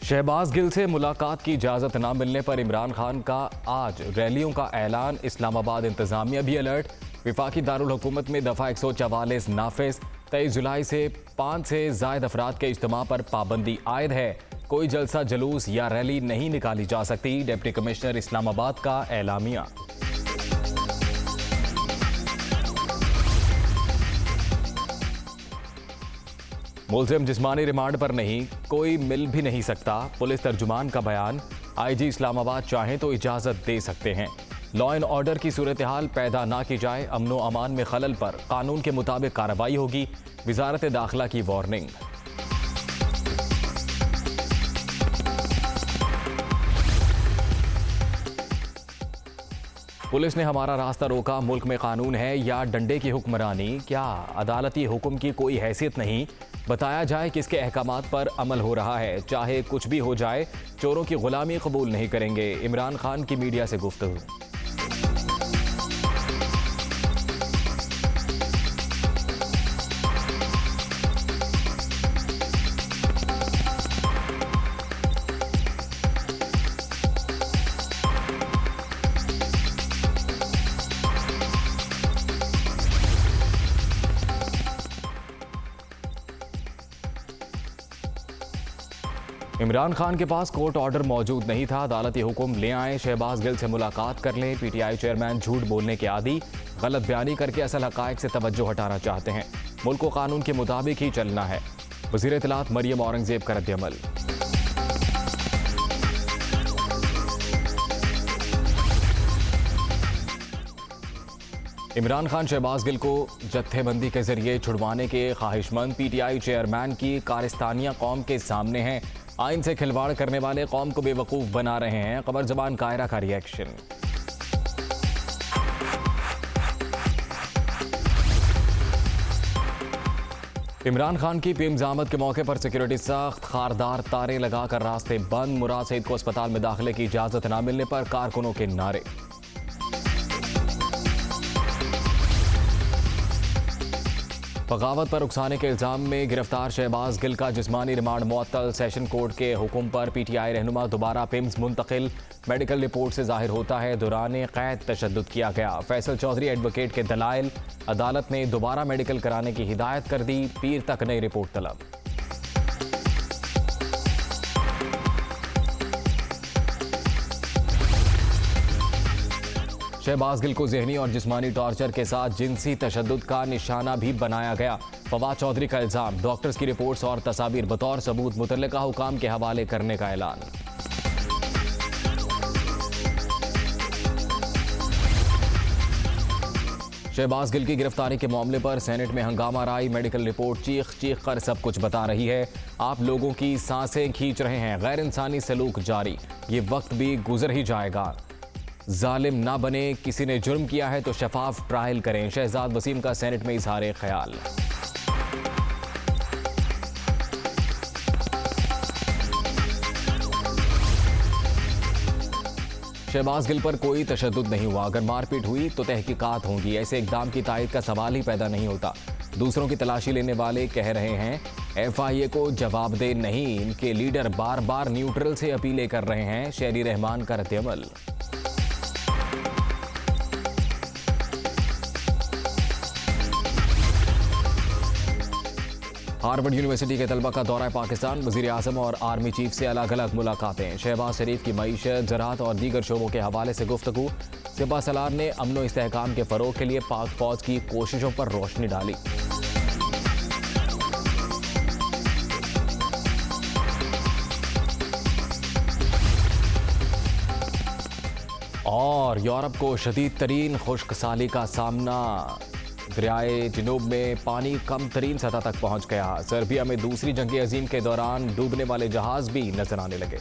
शहबाज गिल से मुलाकात की इजाज़त न मिलने पर इमरान खान का आज रैलियों का ऐलान। इस्लामाबाद इंतजामिया भी अलर्ट। विफाकी दारुल हुकूमत में दफ़ा 144 नाफिज। 23 जुलाई से 5 से ज़ायद अफराद के इज्तिमा पर पाबंदी आयद है। कोई जलसा जुलूस या रैली नहीं निकाली जा सकती। डिप्टी कमिश्नर इस्लामाबाद का एलामिया। मुलजिम जिस्मानी रिमांड पर नहीं, कोई मिल भी नहीं सकता। पुलिस तर्जुमान का बयान। आईजी इस्लामाबाद चाहें तो इजाजत दे सकते हैं। लॉ एंड ऑर्डर की सूरत हाल पैदा ना की जाए। अमनो अमान में खलल पर कानून के मुताबिक कार्रवाई होगी। वजारत दाखिला की वार्निंग। पुलिस ने हमारा रास्ता रोका। मुल्क में कानून है या डंडे की हुक्मरानी? क्या अदालती हुक्म की कोई हैसियत नहीं? बताया जाए किसके अहकामात पर अमल हो रहा है। चाहे कुछ भी हो जाए, चोरों की गुलामी कबूल नहीं करेंगे। इमरान खान की मीडिया से गुफ्तगू। इमरान खान के पास कोर्ट ऑर्डर मौजूद नहीं था। अदालती हुक्म ले आए, शहबाज गिल से मुलाकात कर लें। पीटीआई चेयरमैन झूठ बोलने के आदी, गलत बयानी करके असल हकायक से तवज्जो हटाना चाहते हैं। मुल्क को कानून के मुताबिक ही चलना है। वज़ीर इत्तलात मरियम औरंगजेब का रद्द-ए-अमल। इमरान खान शहबाज गिल को जत्थेबंदी के जरिए छुड़वाने के ख्वाहिशमंद। पीटीआई चेयरमैन की कारस्तानियां कौम के सामने हैं। आइन से खिलवाड़ करने वाले कौम को बेवकूफ़ बना रहे हैं। कमर जबान कायरा का रिएक्शन। इमरान खान की पीएम ज़ामत के मौके पर सिक्योरिटी सख्त, खारदार तारे लगाकर रास्ते बंद। मुराद सईद को अस्पताल में दाखिले की इजाज़त न मिलने पर कारकुनों के नारे। बगावत पर उकसाने के इल्जाम में गिरफ्तार शहबाज गिल का जिस्मानी रिमांड मुअत्तल। सेशन कोर्ट के हुक्म पर पीटीआई रहनुमा दोबारा पिम्स मुंतकिल। मेडिकल रिपोर्ट से जाहिर होता है दौरान कैद तशद्दुद किया गया। फैसल चौधरी एडवोकेट के दलाइल। अदालत ने दोबारा मेडिकल कराने की हिदायत कर दी। पीर तक नई रिपोर्ट तलब। शहबाज गिल को ज़हनी और जिस्मानी टॉर्चर के साथ जिनसी तशद्दुद का निशाना भी बनाया गया। फवाद चौधरी का इल्जाम, डॉक्टर्स की रिपोर्ट्स और तस्वीर बतौर सबूत मुतल्लिका हुकाम के हवाले करने का ऐलान। शहबाज गिल की गिरफ्तारी के मामले पर सेनेट में हंगामा राई। मेडिकल रिपोर्ट चीख चीख कर सब कुछ बता रही है। आप लोगों की सांसें खींच रहे हैं। गैर इंसानी सलूक जारी। ये वक्त भी गुजर ही जाएगा। जालिम ना बने। किसी ने जुर्म किया है तो शफाफ ट्रायल करें। शहजाद वसीम का सेनेट में इजहार ख्याल। शहबाज गिल पर कोई तशद्दुद नहीं हुआ। अगर मारपीट हुई तो तहकीकात होंगी। ऐसे इकदाम की तायद का सवाल ही पैदा नहीं होता। दूसरों की तलाशी लेने वाले कह रहे हैं एफआईए को जवाब दे नहीं। इनके लीडर बार बार न्यूट्रल से अपीलें कर रहे हैं। शेरी रहमान का रद्द-ए-अमल। हार्वर्ड यूनिवर्सिटी के तलबा का दौरा पाकिस्तान। वज़ीर आज़म और आर्मी चीफ से अलग अलग मुलाकातें। शहबाज शरीफ की मईशत, ज़राअत और दीगर शोबों के हवाले से गुफ्तगू। सिपा सलार ने अमन व इस्तेहकाम के फ़रोग़ के लिए पाक फ़ौज की कोशिशों पर रोशनी डाली। और यूरोप को शदीद तरीन खुश्क साली का सामना। दरियाए जिनूब में पानी कम तरीन सतह तक पहुंच गया। सर्बिया में दूसरी जंग अजीम के दौरान डूबने वाले जहाज भी नजर आने लगे।